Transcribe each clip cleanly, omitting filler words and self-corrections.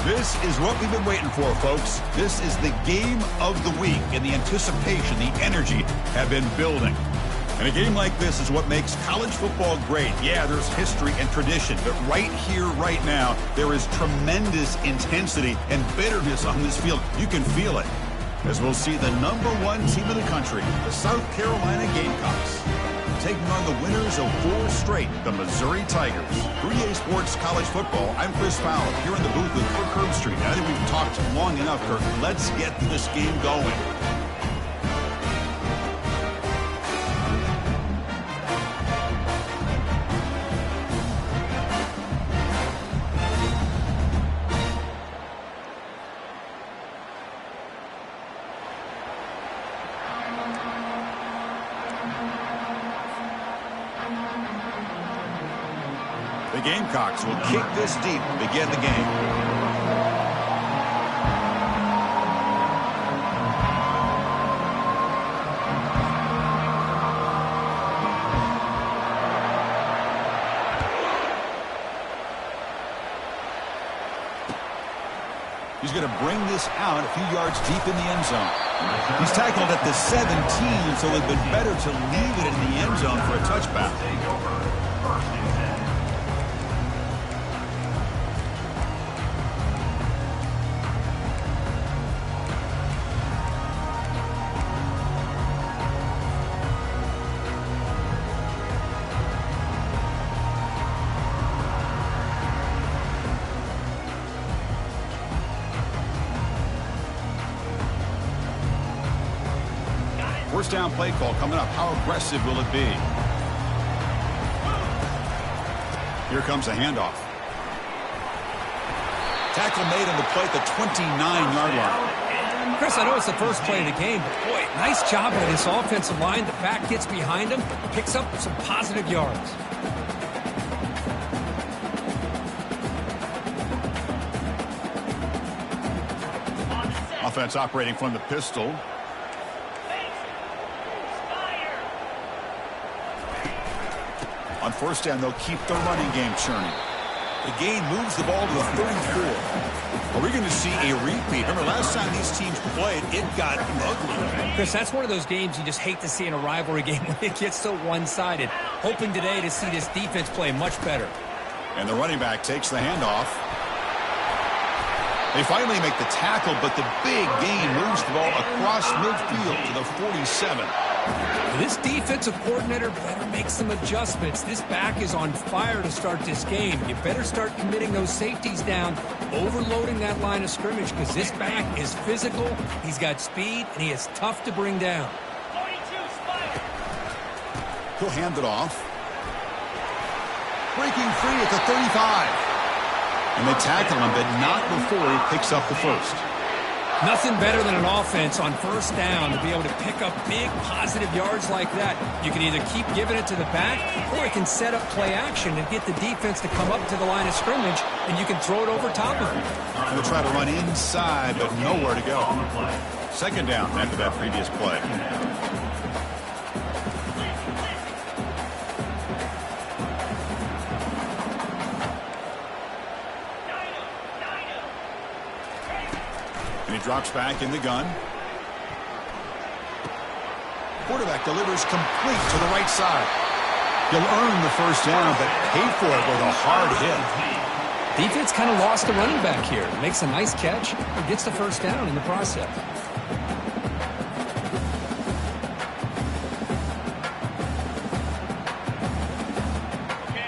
This is what we've been waiting for, folks. This is the game of the week, and the anticipation, the energy have been building. And a game like this is what makes college football great. Yeah, there's history and tradition, but right here, right now, there is tremendous intensity and bitterness on this field. You can feel it. As we'll see the #1 team in the country, the South Carolina Gamecocks, taking on the winners of 4 straight, the Missouri Tigers. 3A Sports College Football, I'm Chris Fowler, here in the booth with Kirk Herbstreit. I think we've talked long enough, Kirk. Let's get this game going. The Gamecocks will kick this deep and begin the game. He's going to bring this out a few yards deep in the end zone. He's tackled at the 17, so it would have been better to leave it in the end zone for a touchback. First down play call coming up. How aggressive will it be? Here comes a handoff. Tackle made on the play at the 29-yard line. Chris, I know it's the first play of the game, but boy, nice job by this offensive line. The back gets behind him, picks up some positive yards. Offense operating from the pistol. On first down, they'll keep the running game churning. The gain moves the ball to the 34. Are we going to see a repeat? Remember, last time these teams played, it got ugly. Chris, that's one of those games you just hate to see in a rivalry game when it gets so one-sided. Hoping today to see this defense play much better. And the running back takes the handoff. They finally make the tackle, but the big gain moves the ball across midfield to the 47. This defensive coordinator better make some adjustments. This back is on fire to start this game. You better start committing those safeties down, overloading that line of scrimmage, because this back is physical, he's got speed, and he is tough to bring down. He'll hand it off. Breaking free at the 35. And they tackle him, but not before he picks up the first. Nothing better than an offense on first down to be able to pick up big positive yards like that. You can either keep giving it to the back, or it can set up play action and get the defense to come up to the line of scrimmage, and you can throw it over top of them. They'll try to run inside, but nowhere to go. Second down after that previous play. And he drops back in the gun. Quarterback delivers complete to the right side. He'll earn the first down, but pay for it with a hard hit. Defense kind of lost the running back here. Makes a nice catch, but gets the first down in the process.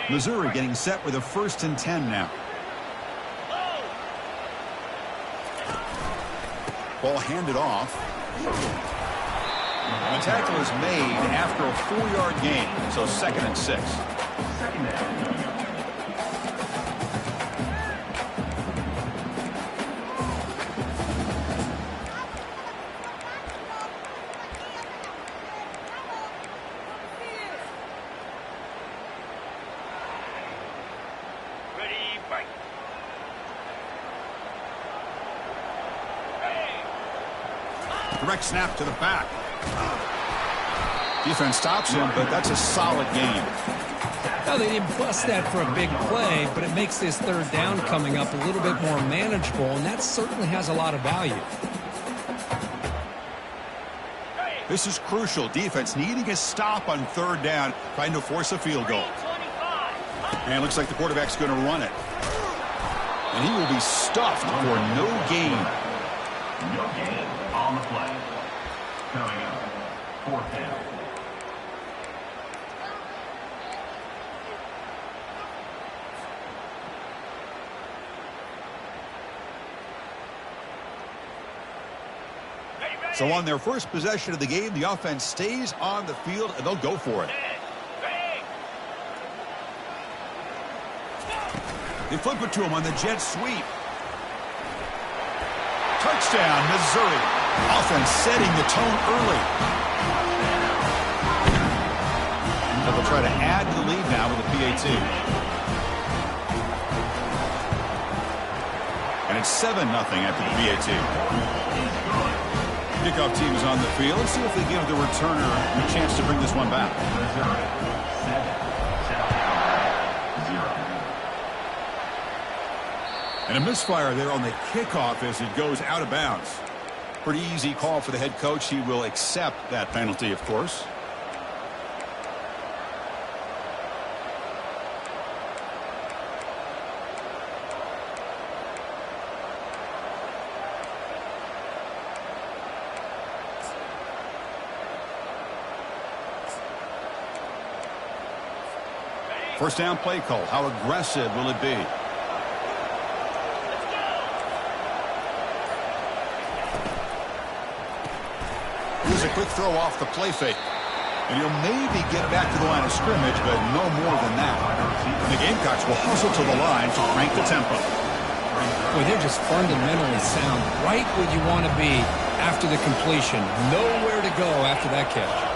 Missouri getting set with a 1st and 10 now. Ball handed off. And the tackle is made after a 4-yard gain, so 2nd and 6. Direct snap to the back. Defense stops him, but that's a solid gain. Now, they didn't bust that for a big play, but it makes this third down coming up a little bit more manageable, and that certainly has a lot of value. This is crucial. Defense needing a stop on third down, trying to force a field goal. And it looks like the quarterback's going to run it. And he will be stuffed for no gain. No gain on the play. Coming up, fourth down. So on their first possession of the game, the offense stays on the field, and they'll go for it. They flip it to him on the jet sweep. Touchdown, Missouri. Offense setting the tone early. And they'll try to add to the lead now with a PAT. And it's 7-0 after the PAT. Kickoff team is on the field. Let's see if they give the returner a chance to bring this one back. And a misfire there on the kickoff as it goes out of bounds. Pretty easy call for the head coach. He will accept that penalty, of course. First down play call. How aggressive will it be? Here's a quick throw off the play fake. And he'll maybe get back to the line of scrimmage, but no more than that. And the Gamecocks will hustle to the line to crank the tempo. Boy, they're just fundamentally sound. Right where you want to be after the completion. Nowhere to go after that catch.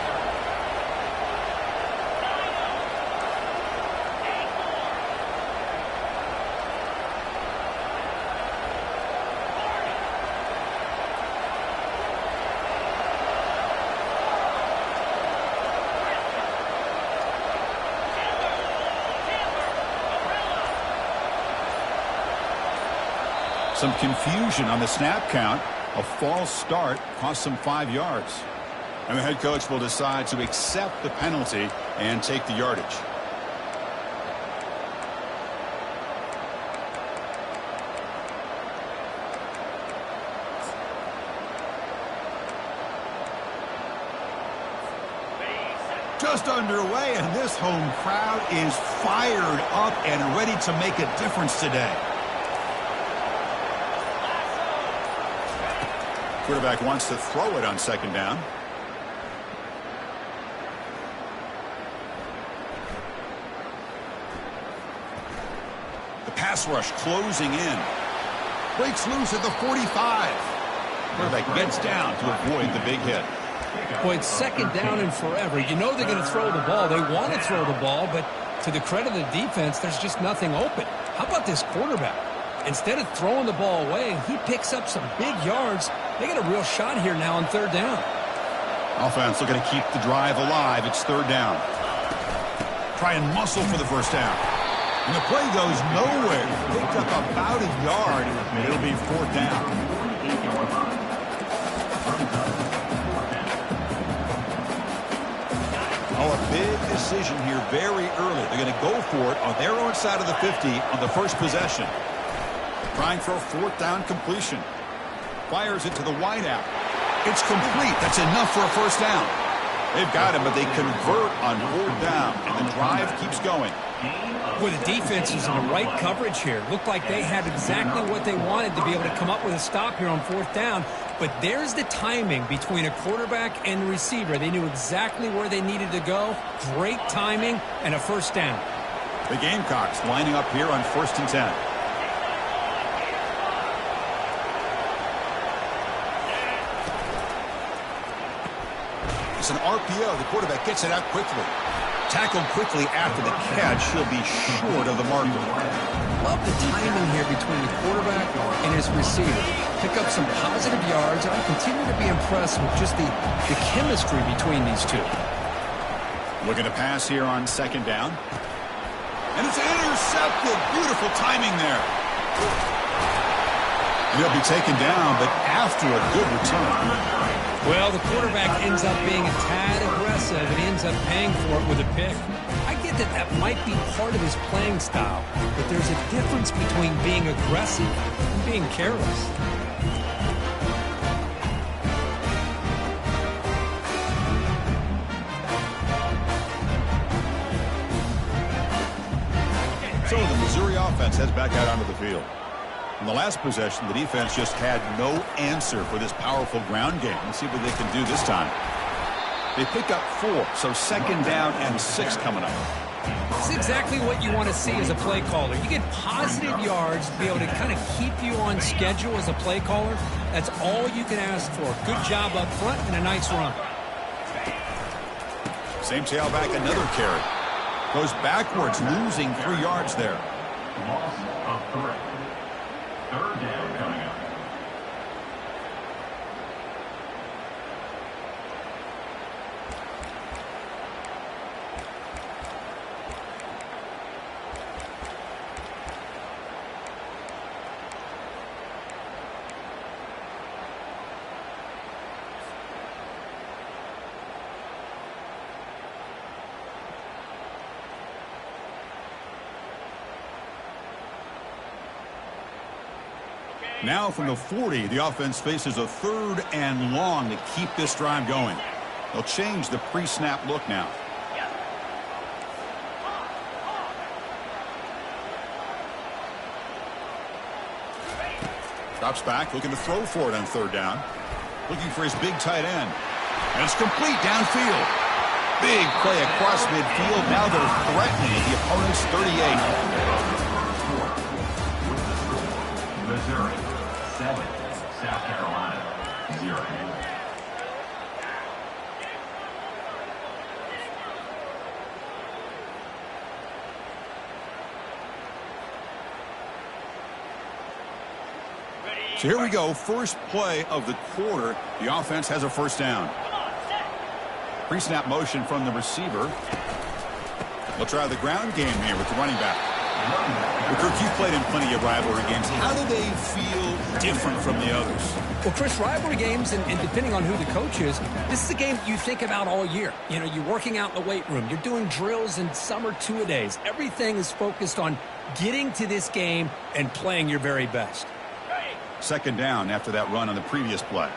Some confusion on the snap count. A false start cost them 5 yards. And the head coach will decide to accept the penalty and take the yardage. Just underway, and this home crowd is fired up and ready to make a difference today. Quarterback wants to throw it on second down. The pass rush closing in. Breaks loose at the 45. Quarterback gets down to avoid the big hit. Boy, it's second down and forever. You know they're going to throw the ball. They want to throw the ball, but to the credit of the defense, there's just nothing open. How about this quarterback? Instead of throwing the ball away, he picks up some big yards. They got a real shot here now on third down. Offense looking to keep the drive alive. It's third down. Try and muscle for the first down. And the play goes nowhere. Picked up about a yard. It'll be fourth down. Oh, a big decision here very early. They're going to go for it on their own side of the 50 on the first possession. Trying for a fourth down completion. Fires it to the wideout. It's complete. That's enough for a first down. They've got him, but they convert on fourth down, and the drive keeps going. Well, the defense is in the right coverage here. Looked like they had exactly what they wanted to be able to come up with a stop here on fourth down. But there's the timing between a quarterback and the receiver. They knew exactly where they needed to go. Great timing and a first down. The Gamecocks lining up here on 1st and 10. It's an RPO. The quarterback gets it out quickly. Tackled quickly after the catch. He'll be short of the marker. Love the timing here between the quarterback and his receiver. Pick up some positive yards, and I continue to be impressed with just the chemistry between these two. Looking to pass here on second down. And it's intercepted. Beautiful timing there. And he'll be taken down, but after a good return. Well, the quarterback ends up being a tad aggressive and ends up paying for it with a pick. I get that that might be part of his playing style, but there's a difference between being aggressive and being careless. So the Missouri offense heads back out onto the field. In the last possession, the defense just had no answer for this powerful ground game. Let's see what they can do this time. They pick up 4, so 2nd down and 6 coming up. This is exactly what you want to see as a play caller. You get positive yards to be able to kind of keep you on schedule as a play caller. That's all you can ask for. Good job up front and a nice run. Same tailback, another carry. Goes backwards, losing 3 yards there. Loss of 3. 3rd down coming up. Now from the 40, the offense faces a 3rd and long to keep this drive going. They'll change the pre-snap look now. Drops back, looking to throw for it on 3rd down. Looking for his big tight end. And it's complete downfield. Big play across midfield. Now they're threatening at the opponent's 38. Missouri 7, South Carolina 0. So here we go. First play of the quarter. The offense has a 1st down. Pre-snap motion from the receiver. They'll try the ground game here with the running back. Well, Kirk, you played in plenty of rivalry games. How do they feel different from the others? Well, Chris, rivalry games, and depending on who the coach is, this is a game you think about all year. You know, you're working out in the weight room. You're doing drills and summer two-a-days. Everything is focused on getting to this game and playing your very best. 2nd down after that run on the previous play.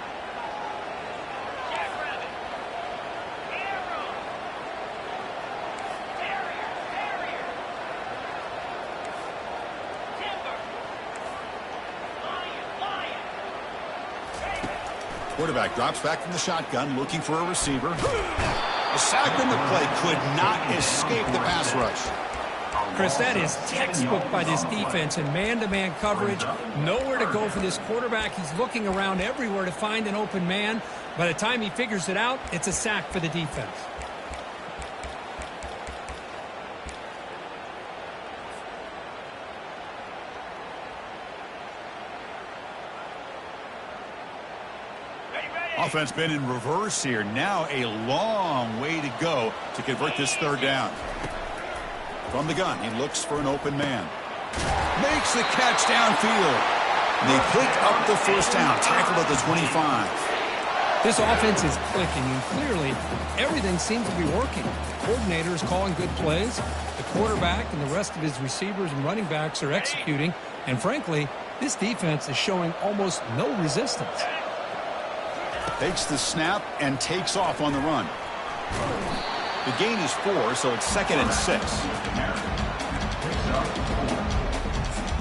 Quarterback drops back from the shotgun, looking for a receiver. The sack in the play could not escape the pass rush. Chris, that is textbook by this defense in man-to-man coverage. Nowhere to go for this quarterback. He's looking around everywhere to find an open man. By the time he figures it out, it's a sack for the defense. Offense been in reverse here. Now a long way to go to convert this 3rd down. From the gun, he looks for an open man. Makes the catch downfield. They pick up the 1st down, tackled at the 25. This offense is clicking, and clearly everything seems to be working. The coordinator is calling good plays. The quarterback and the rest of his receivers and running backs are executing. And frankly, this defense is showing almost no resistance. Takes the snap and takes off on the run. The gain is 4, so it's 2nd and 6.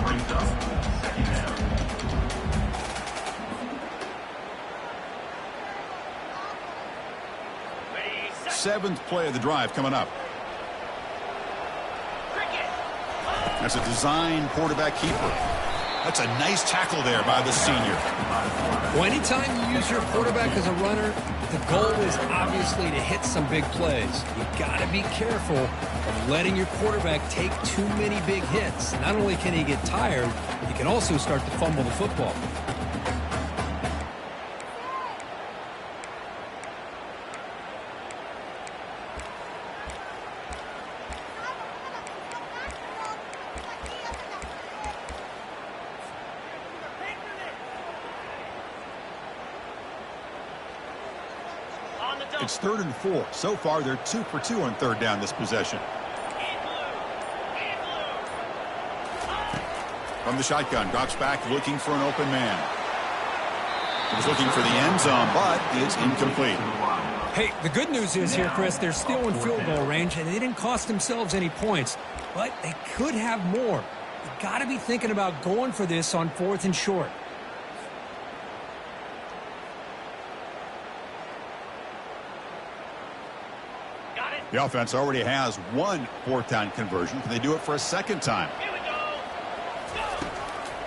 Brings up 2nd down. Seventh play of the drive coming up. That's a design quarterback keeper. That's a nice tackle there by the senior. Well, anytime you use your quarterback as a runner, the goal is obviously to hit some big plays. You've got to be careful of letting your quarterback take too many big hits. Not only can he get tired, he can also start to fumble the football. It's 3rd and 4. So far, they're 2 for 2 on 3rd down this possession. From the shotgun, drops back looking for an open man. He was looking for the end zone, but it's incomplete. Hey, the good news is here, Chris, they're still in field goal range, and they didn't cost themselves any points. But they could have more. You got to be thinking about going for this on 4th and short. The offense already has one 4th down conversion. Can they do it for a 2nd time?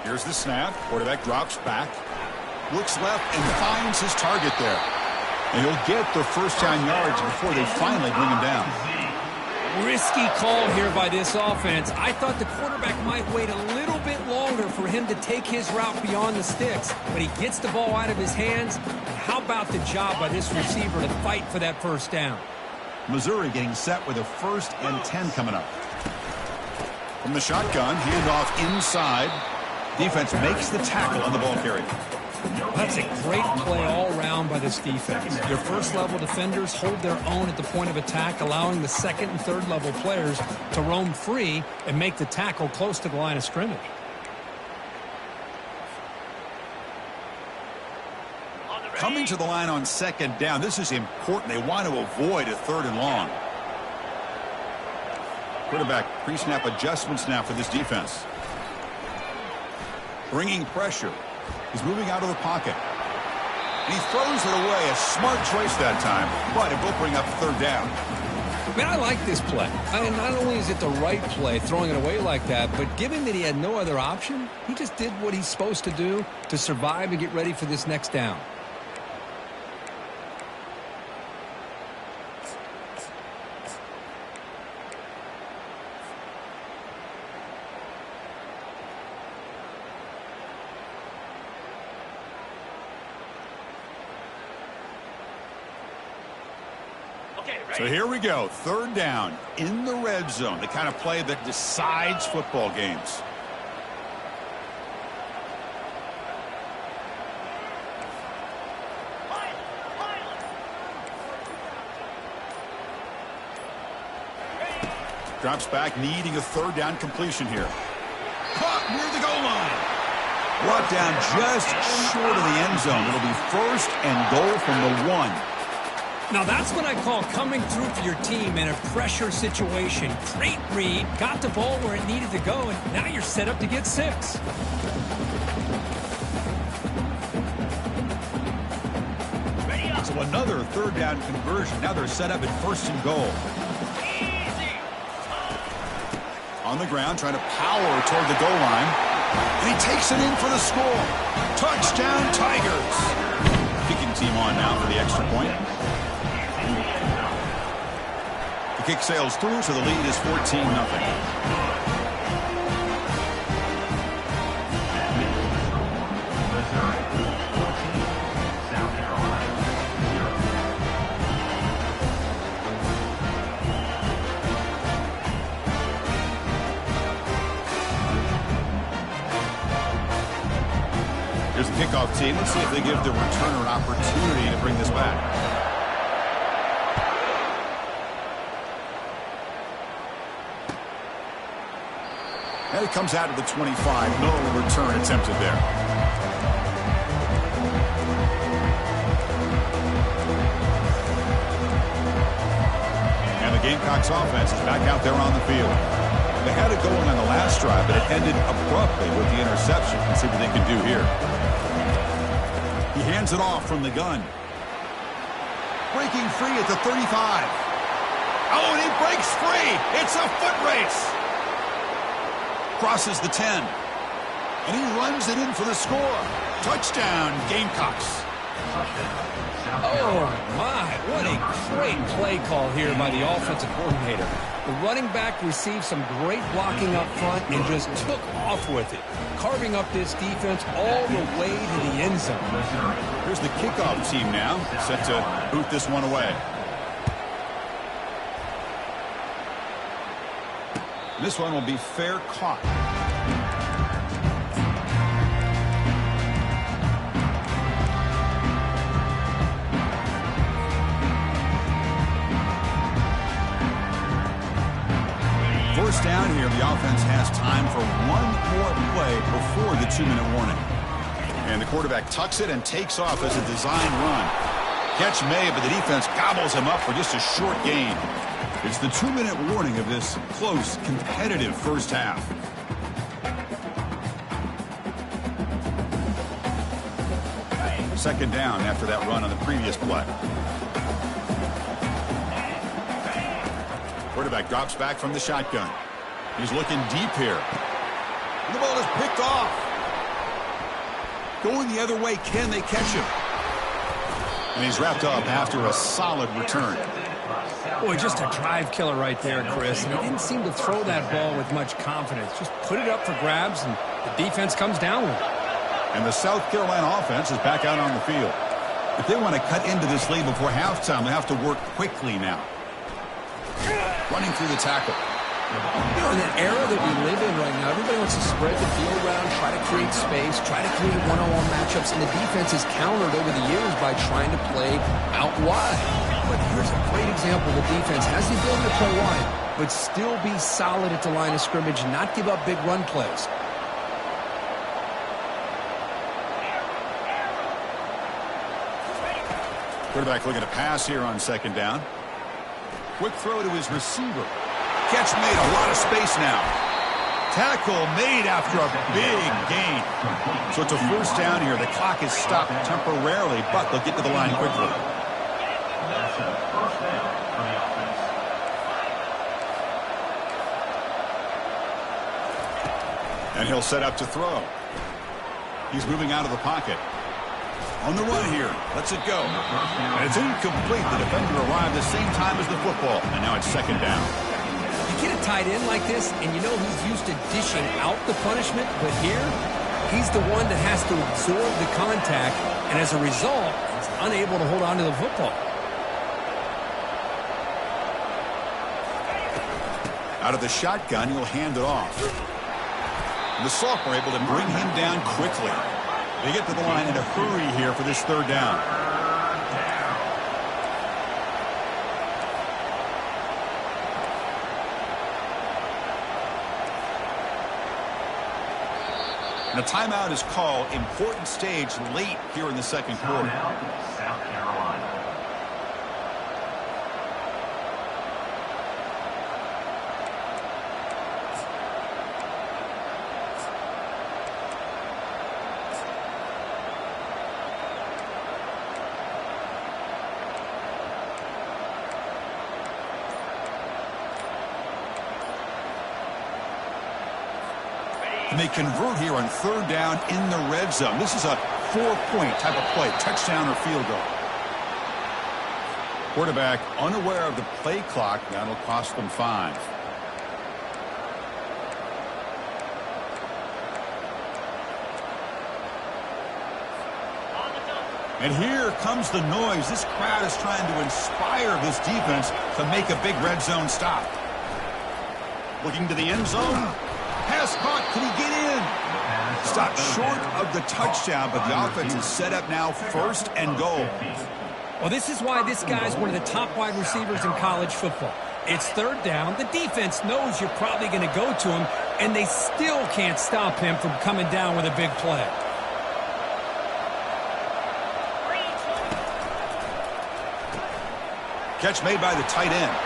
Here's the snap. Quarterback drops back. Looks left and finds his target there. And he'll get the 1st down yards before they finally bring him down. Risky call here by this offense. I thought the quarterback might wait a little bit longer for him to take his route beyond the sticks. But he gets the ball out of his hands. And how about the job by this receiver to fight for that 1st down? Missouri getting set with a 1st and 10 coming up. From the shotgun, handoff inside. Defense makes the tackle on the ball carrier. That's a great play all around by this defense. Your 1st-level defenders hold their own at the point of attack, allowing the 2nd and 3rd-level players to roam free and make the tackle close to the line of scrimmage. Coming to the line on 2nd down, this is important. They want to avoid a 3rd and long. Quarterback pre-snap adjustments now for this defense. Bringing pressure. He's moving out of the pocket. And he throws it away. A smart choice that time. But it will bring up 3rd down. Man, I like this play. I mean, not only is it the right play, throwing it away like that, but given that he had no other option, he just did what he's supposed to do to survive and get ready for this next down. So here we go. 3rd down in the red zone. The kind of play that decides football games. Drops back, needing a 3rd down completion here. Caught near the goal line. Brought down just short of the end zone. It'll be 1st and goal from the 1. Now that's what I call coming through for your team in a pressure situation. Great read, got the ball where it needed to go, and now you're set up to get 6. So another 3rd down conversion. Now they're set up at 1st and goal. On the ground, trying to power toward the goal line. And he takes it in for the score. Touchdown, Tigers. Kicking team on now for the extra point. The kick sails through, so the lead is 14-0. Here's the kickoff team. Let's see if they give the returner an opportunity to bring this back. And it comes out of the 25. No return attempted there. And the Gamecocks offense is back out there on the field. They had it going on the last drive, but it ended abruptly with the interception. Let's see what they can do here. He hands it off from the gun. Breaking free at the 35. Oh, and he breaks free. It's a foot race. Crosses the 10. And he runs it in for the score. Touchdown, Gamecocks. Oh, my. What a great play call here by the offensive coordinator. The running back received some great blocking up front and just took off with it, carving up this defense all the way to the end zone. Here's the kickoff team now, set to boot this one away. This one will be fair caught. first down here. The offense has time for one more play before the 2-minute warning. And the quarterback tucks it and takes off as a design run. Catch made, but the defense gobbles him up for just a short gain. It's the 2-minute warning of this close, competitive first half. Second down after that run on the previous play. Quarterback drops back from the shotgun. He's looking deep here. The ball is picked off. Going the other way, can they catch him? And he's wrapped up after a solid return. Boy, just a drive killer right there, Chris. And he didn't seem to throw that ball with much confidence. Just put it up for grabs, and the defense comes down with it. And the South Carolina offense is back out on the field. If they want to cut into this lead before halftime, they have to work quickly now. Running through the tackle. You know, in that era that we live in right now, everybody wants to spread the field around, try to create space, try to create one-on-one matchups, and the defense is countered over the years by trying to play out wide. But here's a great example. The defense has the ability to play wide, but still be solid at the line of scrimmage and not give up big run plays. Quarterback looking to pass here on second down. Quick throw to his receiver. Catch made, a lot of space now. Tackle made after a big gain. So it's a first down here. The clock is stopped temporarily, but they'll get to the line quickly. That's a first down for the offense. And he'll set up to throw. He's moving out of the pocket. On the run here. Lets it go. And it's incomplete. The defender arrived the same time as the football. And now it's second down. You get a tight end like this, and you know he's used to dishing out the punishment, but here, he's the one that has to absorb the contact, and as a result, he's unable to hold on to the football. Out of the shotgun, he'll hand it off. And the sophomore able to bring him down quickly. They get to the line in a hurry here for this third down. And a timeout is called. Important stage late here in the second quarter. Timeout, South Carolina. And they convert here on third down in the red zone. This is a 4-point type of play, touchdown or field goal. Quarterback unaware of the play clock. That'll cost them 5. And here comes the noise. This crowd is trying to inspire this defense to make a big red zone stop. Looking to the end zone. Pass caught. Can he get in? Stopped short of the touchdown, but the offense is set up now first and goal. Well, this is why this guy's one of the top wide receivers in college football. It's third down. The defense knows you're probably going to go to him, and they still can't stop him from coming down with a big play. Catch made by the tight end.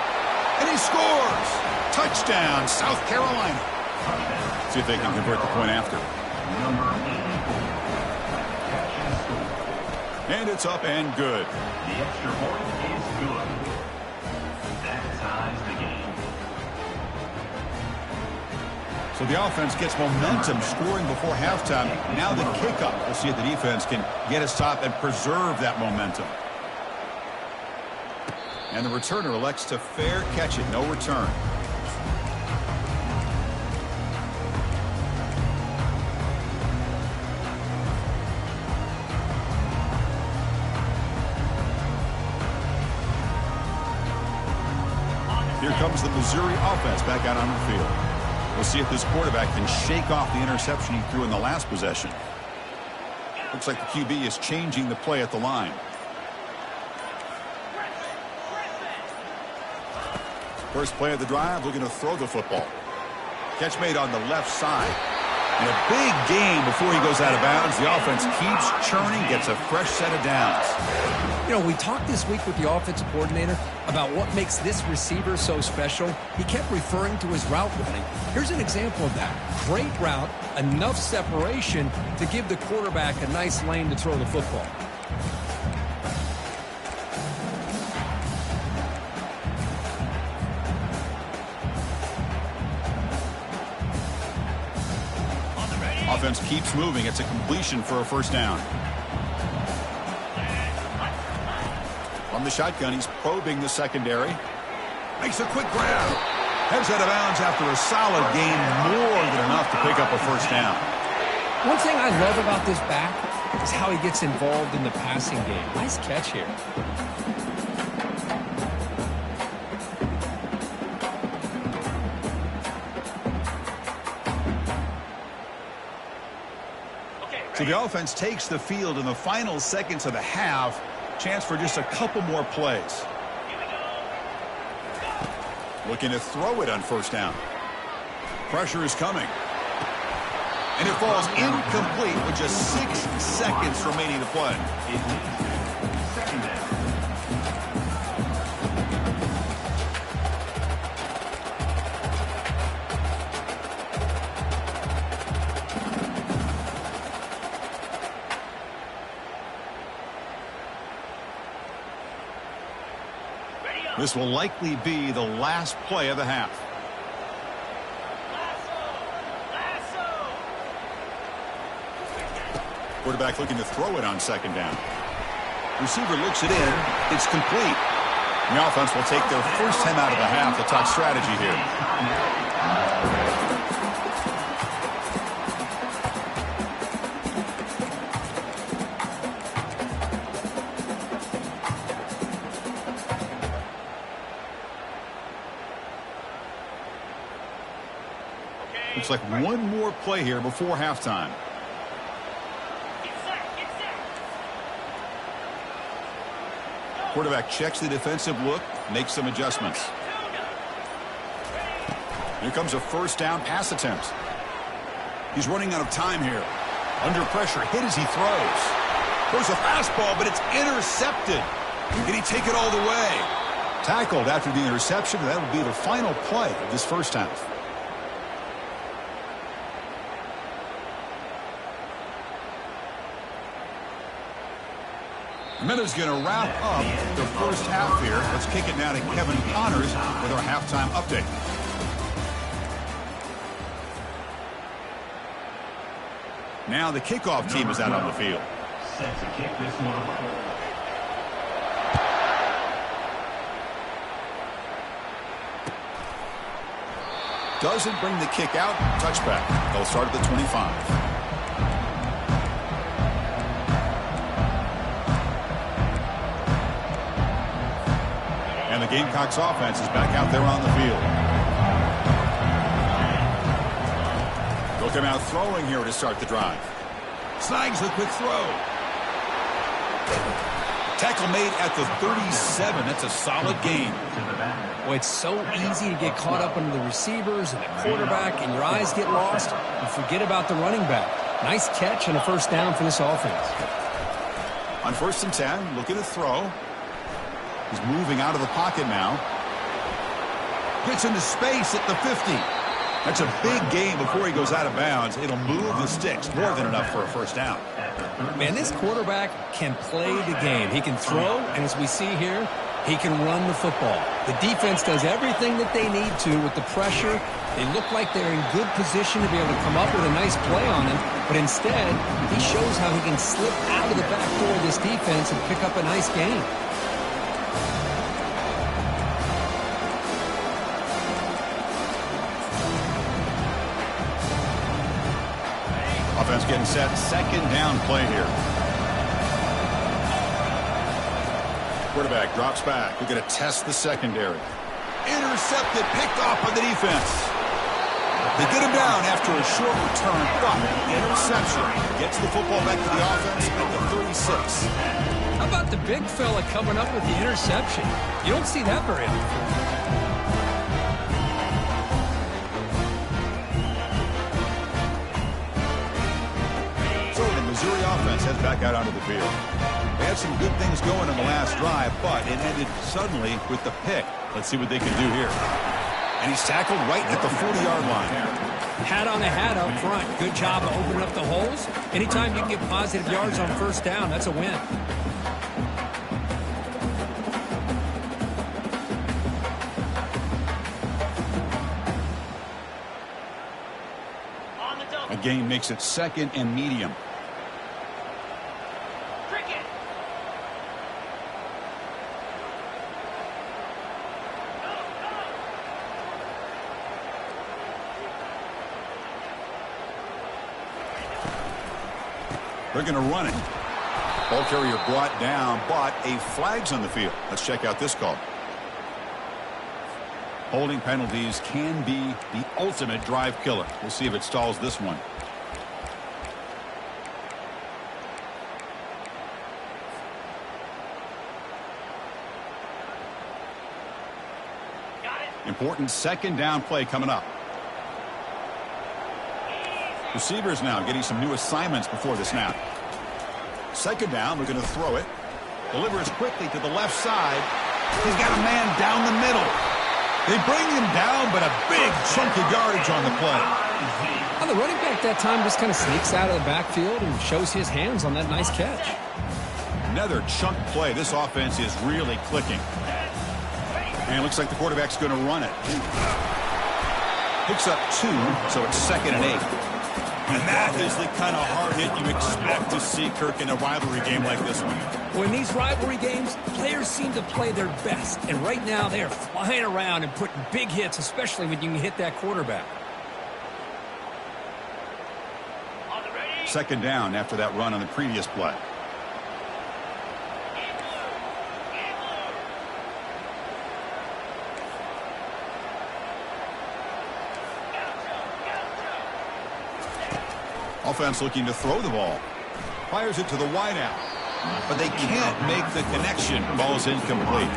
And he scores! Touchdown, South Carolina. See if they can convert the point after. And it's up and good. The extra point is good. That ties the game. So the offense gets momentum scoring before halftime. Now the kickoff. We'll see if the defense can get a stop and preserve that momentum. And the returner elects to fair catch it. No return. Here comes the Missouri offense back out on the field. We'll see if this quarterback can shake off the interception he threw in the last possession. Looks like the QB is changing the play at the line. First play of the drive, looking to throw the football. Catch made on the left side. And a big gain before he goes out of bounds. The offense keeps churning, gets a fresh set of downs. You know, we talked this week with the offensive coordinator about what makes this receiver so special. He kept referring to his route running. Here's an example of that. Great route, enough separation to give the quarterback a nice lane to throw the football. Offense keeps moving. It's a completion for a first down. From the shotgun, he's probing the secondary. Makes a quick grab. Heads out of bounds after a solid gain, more than enough to pick up a first down. One thing I love about this back is how he gets involved in the passing game. Nice catch here. So the offense takes the field in the final seconds of the half. Chance for just a couple more plays. Looking to throw it on first down. Pressure is coming. And it falls incomplete with just 6 seconds remaining to play. Second down. This will likely be the last play of the half. Quarterback looking to throw it on second down. Receiver looks it in. It's complete. The offense will take their first time out of the half. The top strategy here. Looks like one more play here before halftime. Quarterback checks the defensive look, makes some adjustments. Here comes a first down pass attempt. He's running out of time here. Under pressure, hit as he throws. Throws a fastball, but it's intercepted. Can he take it all the way? Tackled after the interception, and that'll be the final play of this first half. Miller's going to wrap up the first half here. Let's kick it now to Kevin Connors with our halftime update. Now the kickoff team is out on the field. Set to kick this one. Doesn't bring the kick out. Touchback. They'll start at the 25. And the Gamecocks offense is back out there on the field. They'll come out throwing here to start the drive. Snags the quick throw. Tackle made at the 37. That's a solid gain. Well, it's so easy to get caught up under the receivers and the quarterback, and your eyes get lost. You forget about the running back. Nice catch and a first down for this offense. On 1st and 10, looking to throw. He's moving out of the pocket now. Gets into space at the 50. That's a big gain before he goes out of bounds. It'll move the sticks. More than enough for a first down. Man, this quarterback can play the game. He can throw, and as we see here, he can run the football. The defense does everything that they need to with the pressure. They look like they're in good position to be able to come up with a nice play on him, but instead, he shows how he can slip out of the back door of this defense and pick up a nice gain. Offense getting set. Second down play here. Quarterback drops back. We're going to test the secondary. Intercepted, picked off by the defense. They get him down after a short return, but interception gets the football back to the offense at the 36. How about the big fella coming up with the interception? You don't see that very often. offense back out onto the field. They had some good things going in the last drive, but it ended suddenly with the pick. Let's see what they can do here. And he's tackled right at the 40-yard line. Hat on the hat up front. Good job of opening up the holes. Anytime you can get positive yards on first down, that's a win. A gain makes it 2nd and medium. They're going to run it. Ball carrier brought down, but a flag's on the field. Let's check out this call. Holding penalties can be the ultimate drive killer. We'll see if it stalls this one. Important 2nd down play coming up. Receivers now getting some new assignments before the snap. 2nd down, we're going to throw it. Delivers quickly to the left side. He's got a man down the middle. They bring him down, but a big chunk of yardage on the play. Well, the running back that time just kind of sneaks out of the backfield and shows his hands on that nice catch. Another chunk play. This offense is really clicking. And it looks like the quarterback's going to run it. Picks up 2, so it's 2nd and 8. And that is the kind of hard hit you expect to see, Kirk, in a rivalry game like this one. Well, in these rivalry games, players seem to play their best. And right now, they are flying around and putting big hits, especially when you can hit that quarterback. 2nd down after that run on the previous play. Offense looking to throw the ball. Fires it to the wideout. But they can't make the connection. Ball's incomplete.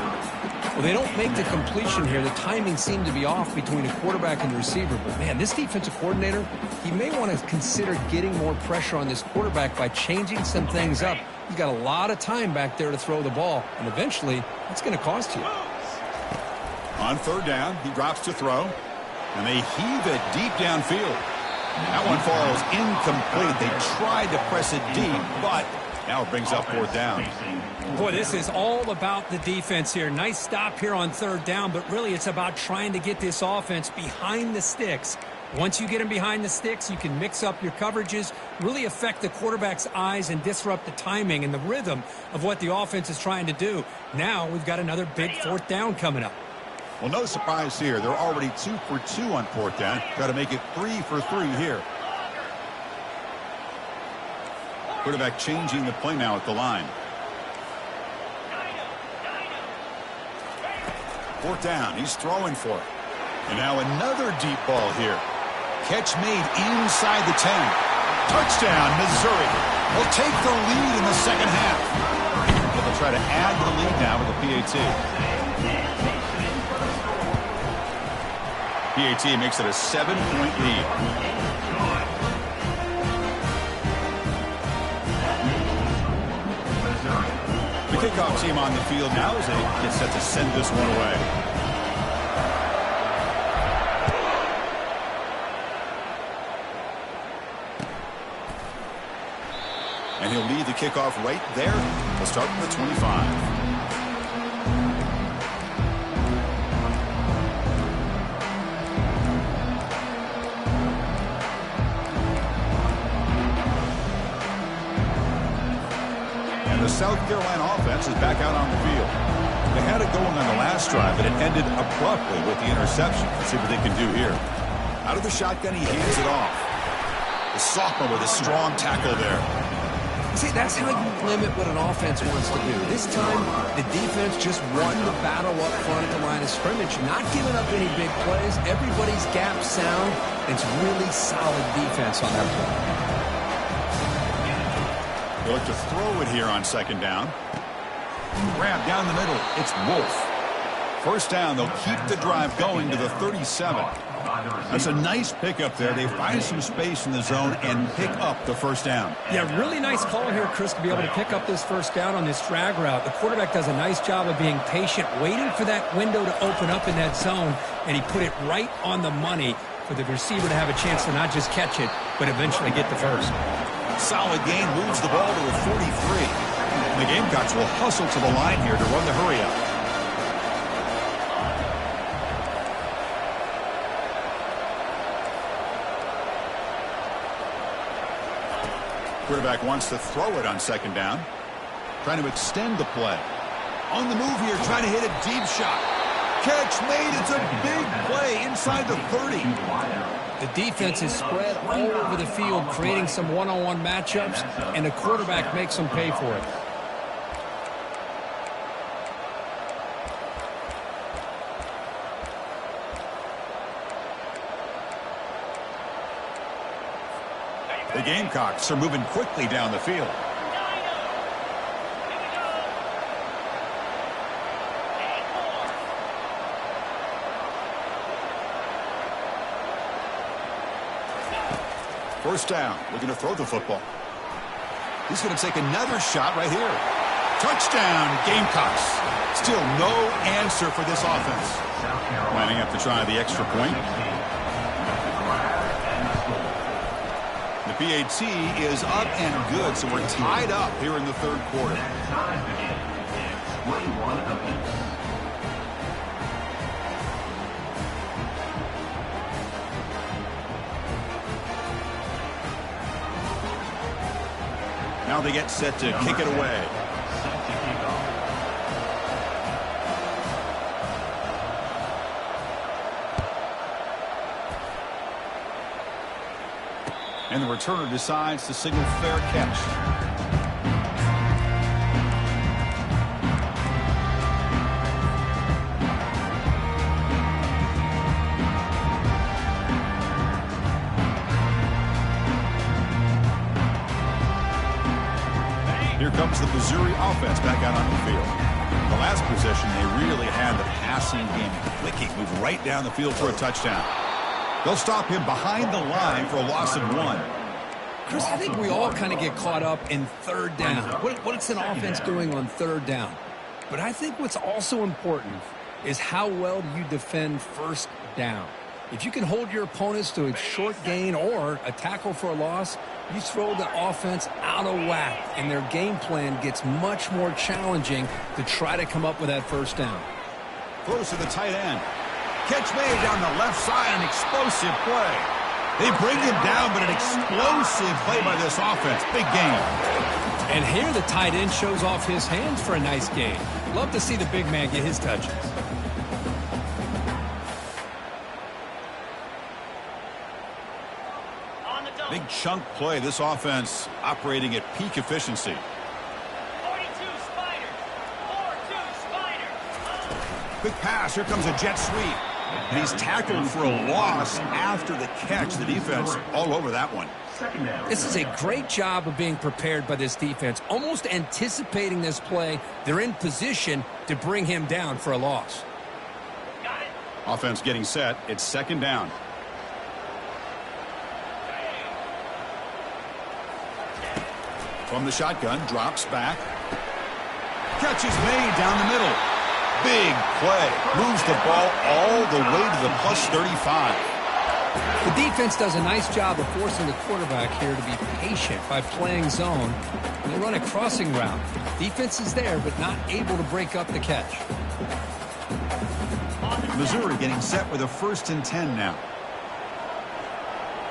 Well, they don't make the completion here. The timing seemed to be off between a quarterback and the receiver. But, man, this defensive coordinator, he may want to consider getting more pressure on this quarterback by changing some things up. He's got a lot of time back there to throw the ball. And eventually, that's going to cost you. On 3rd down, he drops to throw. And they heave it deep downfield. That one falls incomplete. They tried to press it deep, but now it brings up 4th down. Boy, this is all about the defense here. Nice stop here on 3rd down, but really it's about trying to get this offense behind the sticks. Once you get them behind the sticks, you can mix up your coverages, really affect the quarterback's eyes and disrupt the timing and the rhythm of what the offense is trying to do. Now we've got another big 4th down coming up. Well, no surprise here. They're already 2 for 2 on 4th down. Got to make it 3 for 3 here. Quarterback changing the play now at the line. 4th down. He's throwing for it. And now another deep ball here. Catch made inside the 10. Touchdown, Missouri. They'll take the lead in the 2nd half. But they'll try to add to the lead now with a PAT. PAT makes it a 7-point lead. The kickoff team on the field now as they get set to send this one away. And he'll lead the kickoff right there. We'll start with the 25. The South Carolina offense is back out on the field. They had it going on the last drive, but it ended abruptly with the interception. Let's see what they can do here. Out of the shotgun, he hands it off. The sophomore with a strong tackle there. See, that's how you limit what an offense wants to do. This time, the defense just won the battle up front at the line of scrimmage, not giving up any big plays. Everybody's gap sound. It's really solid defense on their play. They look to throw it here on 2nd down. Grab down the middle. It's Wolf. First down, they'll keep the drive going to the 37. That's a nice pickup there. They find some space in the zone and pick up the first down. Yeah, really nice call here, Chris, to be able to pick up this first down on this drag route. The quarterback does a nice job of being patient, waiting for that window to open up in that zone, and he put it right on the money for the receiver to have a chance to not just catch it, but eventually get the first. Solid gain, moves the ball to the 43. And the Gamecocks will hustle to the line here to run the hurry-up. Quarterback wants to throw it on second down. Trying to extend the play. On the move here, trying to hit a deep shot. Catch made. It's a big play inside the 30. The defense is spread all over the field, creating some one-on-one matchups, and the quarterback makes them pay for it. The Gamecocks are moving quickly down the field. First down, looking to throw the football. He's going to take another shot right here. Touchdown, Gamecocks. Still no answer for this offense. Lining up to try the extra point. The PAT is up and good, so we're tied up here in the third quarter. Now they get set to kick it away. And the returner decides to signal fair catch. Here comes the Missouri offense back out on the field. The last possession, they really had the passing game clicking, move right down the field for a touchdown. They'll stop him behind the line for a loss of 1. Chris, I think we all kind of get caught up in third down. What's an offense doing on third down? But I think what's also important is how well you defend first down. If you can hold your opponents to a short gain or a tackle for a loss, you throw the offense out of whack, and their game plan gets much more challenging to try to come up with that first down. Throws to the tight end. Catch made down the left side, an explosive play. They bring him down, but an explosive play by this offense. Big game. And here the tight end shows off his hands for a nice game. Love to see the big man get his touches. Big chunk play. This offense operating at peak efficiency. 42 Spiders. 4-2 Spiders. Quick pass. Here comes a jet sweep. And he's tackled for a loss after the catch. The defense all over that one. This is a great job of being prepared by this defense. Almost anticipating this play. They're in position to bring him down for a loss. Got it. Offense getting set. It's second down. From the shotgun, drops back. Catch is made down the middle. Big play. Moves the ball all the way to the plus 35. The defense does a nice job of forcing the quarterback here to be patient by playing zone. And they run a crossing route. Defense is there, but not able to break up the catch. Missouri getting set with a 1st and 10 now.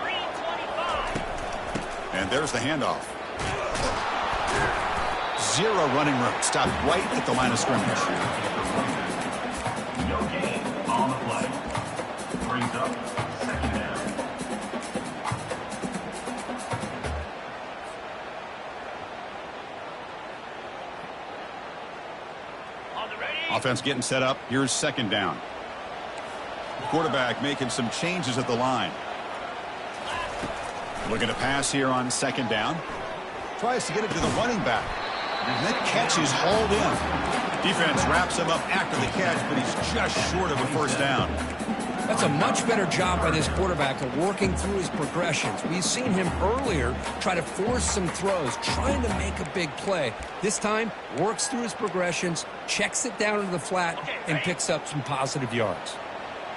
3-25. And there's the handoff. Zero running room. Stopped right at the line of scrimmage. No gain on the play. Brings up second down. On the ready. Offense getting set up. Here's second down. Quarterback making some changes at the line. Looking to pass here on second down. Tries to get it to the running back. And that catch is hauled in. Defense wraps him up after the catch, but he's just short of a first down. That's a much better job by this quarterback of working through his progressions. We've seen him earlier try to force some throws, trying to make a big play. This time, works through his progressions, checks it down into the flat, and picks up some positive yards.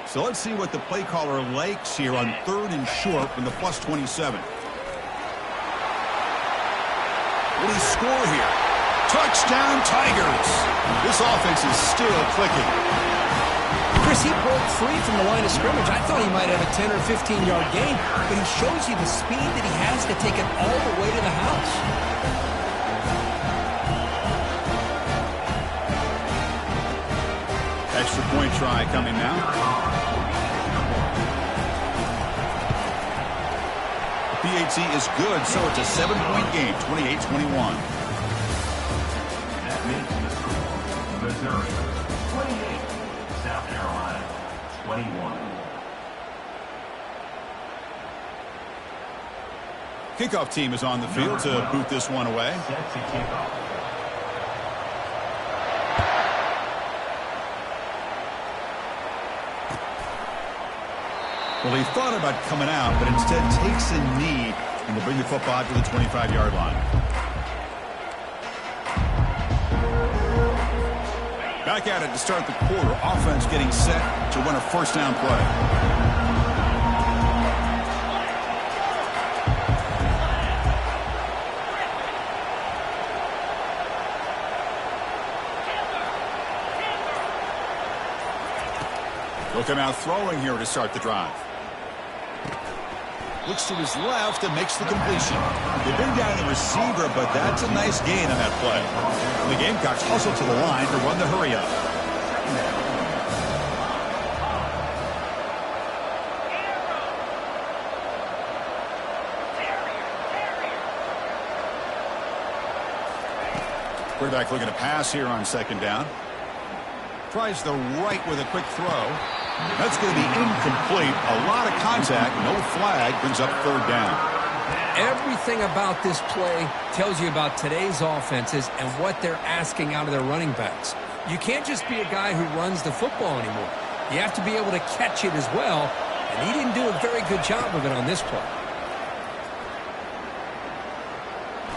So let's see what the play caller likes here on 3rd and short from the +27. Will he score here? Touchdown, Tigers! This offense is still clicking. Chris, he broke free from the line of scrimmage. I thought he might have a 10 or 15-yard gain, but he shows you the speed that he has to take it all the way to the house. Extra point try coming now. PAT is good, so it's a 7-point game, 28-21. That makes the score Missouri 28, South Carolina 21. Kickoff team is on the field to boot this one away. Set to kickoff. Well, he thought about coming out, but instead takes a knee and will bring the football to the 25-yard line. Back at it to start the quarter. Offense getting set to run a first down play. He'll come out throwing here to start the drive. Looks to his left and makes the completion. They bring down the receiver, but that's a nice gain on that play. And the Gamecocks hustle to the line to run the hurry up. Quarterback looking to pass here on 2nd down. Tries the right with a quick throw. That's going to be incomplete. A lot of contact. No flag. Brings up 3rd down. Everything about this play tells you about today's offenses and what they're asking out of their running backs. You can't just be a guy who runs the football anymore. You have to be able to catch it as well, and he didn't do a very good job of it on this play.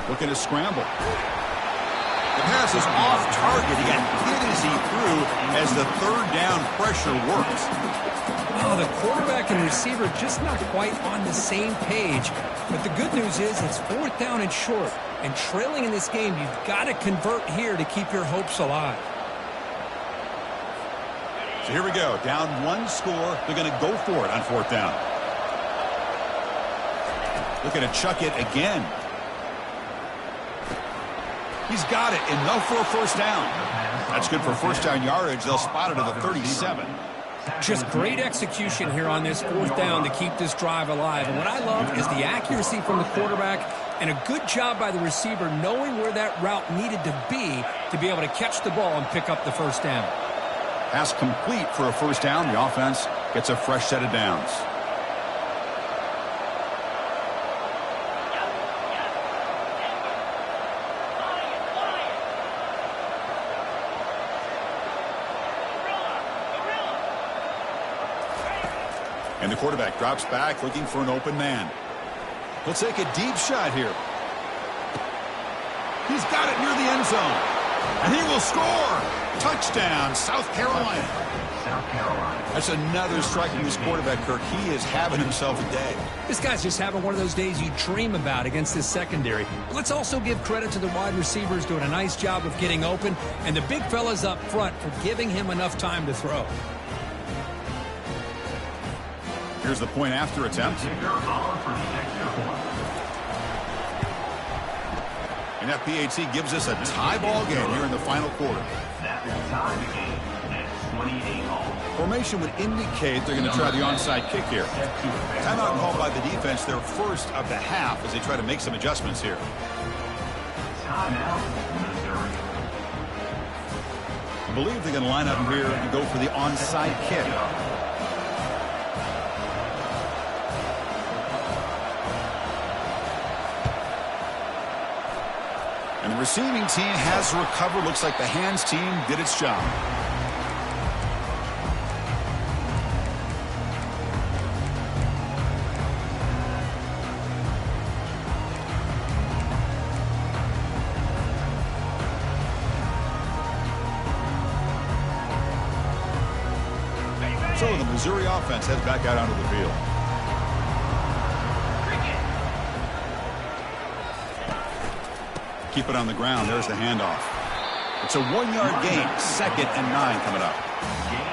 Looking to scramble. The pass is off target. He got hit as he threw as the 3rd down pressure works. Oh, the quarterback and receiver just not quite on the same page. But the good news is it's 4th down and short. And trailing in this game, you've got to convert here to keep your hopes alive. So here we go. Down 1 score. They're going to go for it on 4th down. Looking to chuck it again. He's got it. Enough for a first down. That's good for first down yardage. They'll spot it at the 37. Just great execution here on this 4th down to keep this drive alive. And what I love is the accuracy from the quarterback and a good job by the receiver knowing where that route needed to be able to catch the ball and pick up the first down. Pass complete for a first down. The offense gets a fresh set of downs. And the quarterback drops back looking for an open man. He'll take a deep shot here. He's got it near the end zone. And he will score. Touchdown, South Carolina. South Carolina. That's another strike from this quarterback, Kirk. He is having himself a day. This guy's just having one of those days you dream about against this secondary. Let's also give credit to the wide receivers doing a nice job of getting open and the big fellas up front for giving him enough time to throw. Here's the point after attempt. And that PAT gives us a tie ball game here in the final quarter. That will tie the game at 28 all. Formation would indicate they're going to try the onside kick here. Timeout called by the defense, their first of the half as they try to make some adjustments here. Timeout, Missouri. I believe they're going to line up here and go for the onside kick. receiving team has recovered. Looks like the hands team did its job. So the Missouri offense heads back out onto the field. Keep it on the ground. There's the handoff. It's a 1-yard gain. 2nd and 9 coming up.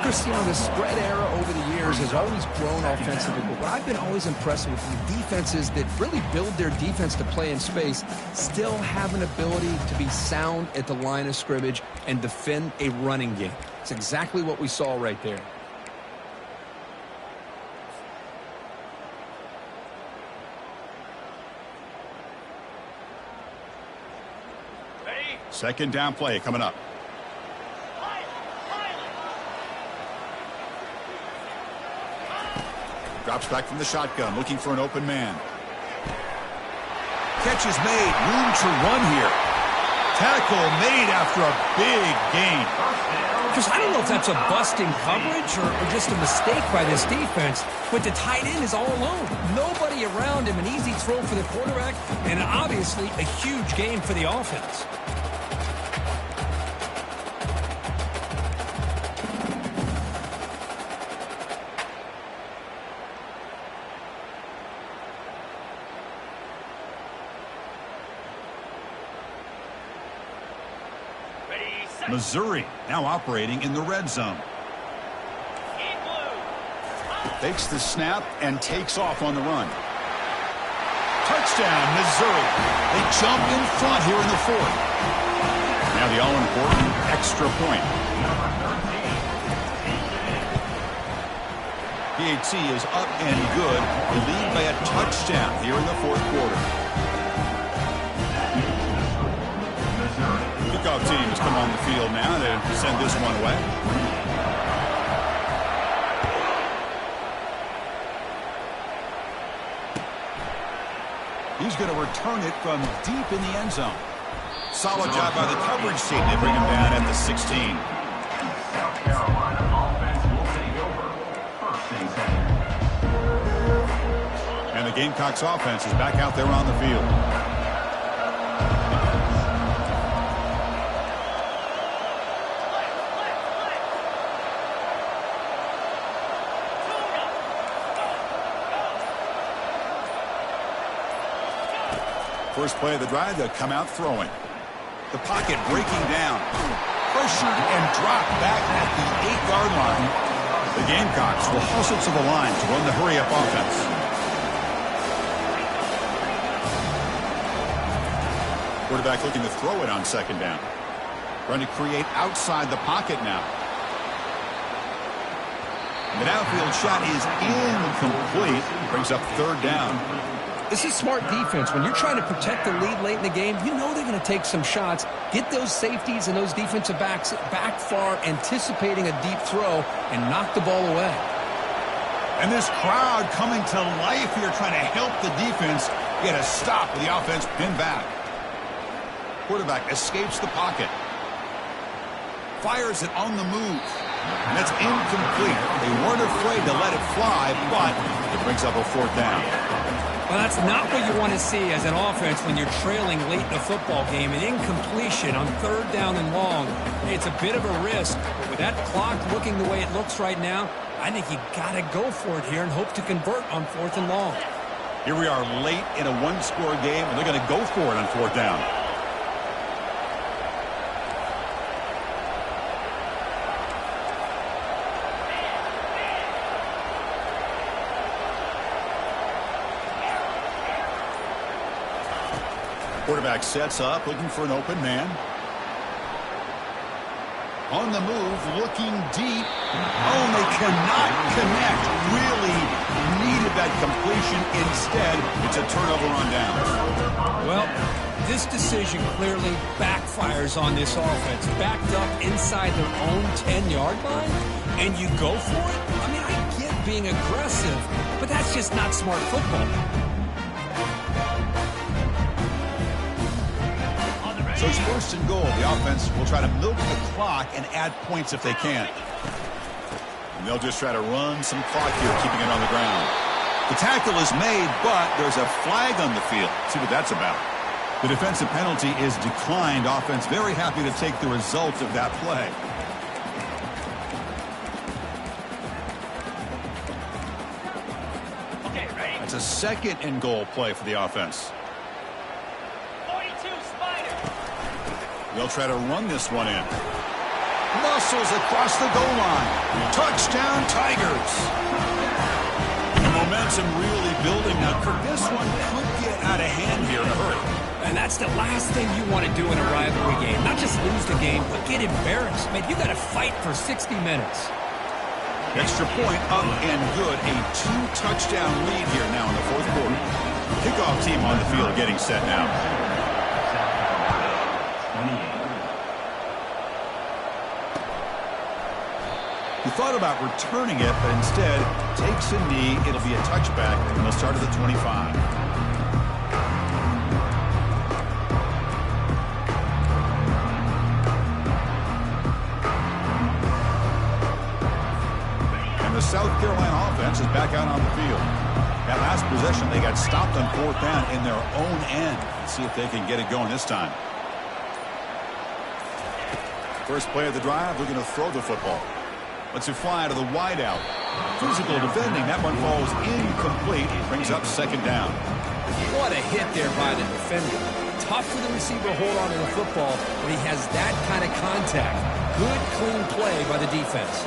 Chris, you know, the spread era over the years has always grown offensively, but what I've been always impressed with the defenses that really build their defense to play in space still have an ability to be sound at the line of scrimmage and defend a running game. It's exactly what we saw right there. Second down play coming up. Drops back from the shotgun, looking for an open man. Catch is made, room to run here. Tackle made after a big gain. Because I don't know if that's a busting coverage or just a mistake by this defense, but the tight end is all alone. Nobody around him, an easy throw for the quarterback, and obviously a huge gain for the offense. Missouri now operating in the red zone. Fakes the snap and takes off on the run. Touchdown, Missouri. They jump in front here in the 4th. Now the all-important extra point. PAT is up and good. They lead by a touchdown here in the 4th quarter. Kickoff teams come on the field now to send this one away. He's going to return it from deep in the end zone. Solid job by the coverage team. They bring him down at the 16. South Carolina offense will take over. 1st and 10. And the Gamecocks offense is back out there on the field. First play of the drive, they'll come out throwing. The pocket breaking down. Pressured and dropped back at the 8-yard line. The Gamecocks will hustle to the line to run the hurry-up offense. Quarterback looking to throw it on 2nd down. Trying to create outside the pocket now. The downfield shot is incomplete. Brings up 3rd down. This is smart defense. When you're trying to protect the lead late in the game, you know they're going to take some shots, get those safeties and those defensive backs back far, anticipating a deep throw, and knock the ball away. And this crowd coming to life here, trying to help the defense get a stop with the offense pinned back. Quarterback escapes the pocket. Fires it on the move. And that's incomplete. They weren't afraid to let it fly, but it brings up a 4th down. Well, that's not what you want to see as an offense when you're trailing late in a football game. An incompletion on 3rd down and long. It's a bit of a risk, but with that clock looking the way it looks right now, I think you got to go for it here and hope to convert on 4th and long. Here we are late in a 1-score game, and they're going to go for it on 4th down. Quarterback sets up, looking for an open man. On the move, looking deep. Oh, they cannot connect. Really needed that completion. Instead, it's a turnover on downs. Well, this decision clearly backfires on this offense. Backed up inside their own 10-yard line, and you go for it? I mean, I get being aggressive, but that's just not smart football. So it's first and goal. The offense will try to milk the clock and add points if they can. And they'll just try to run some clock here, keeping it on the ground. The tackle is made, but there's a flag on the field. Let's see what that's about. The defensive penalty is declined. Offense very happy to take the result of that play. Okay, ready? It's a second and goal play for the offense. 42 Spider. They'll try to run this one in. Muscles across the goal line. Touchdown, Tigers. The momentum really building now. Kirk, this one could get out of hand here in a hurry. And that's the last thing you want to do in a rivalry game. Not just lose the game, but get embarrassed. Man, you got to fight for 60 minutes. Extra point up and good. A 2-touchdown lead here now in the fourth quarter. Kickoff team on the field getting set now. He thought about returning it, but instead takes a knee. It'll be a touchback, and they'll start at the 25. The South Carolina offense is back out on the field. That last possession, they got stopped on fourth down in their own end. Let's see if they can get it going this time. First play of the drive, they're going to throw the football. Let's it fly to the wideout. Physical defending. That one falls incomplete. Brings up second down. What a hit there by the defender. Tough for the receiver to hold on to the football when he has that kind of contact. Good, clean play by the defense.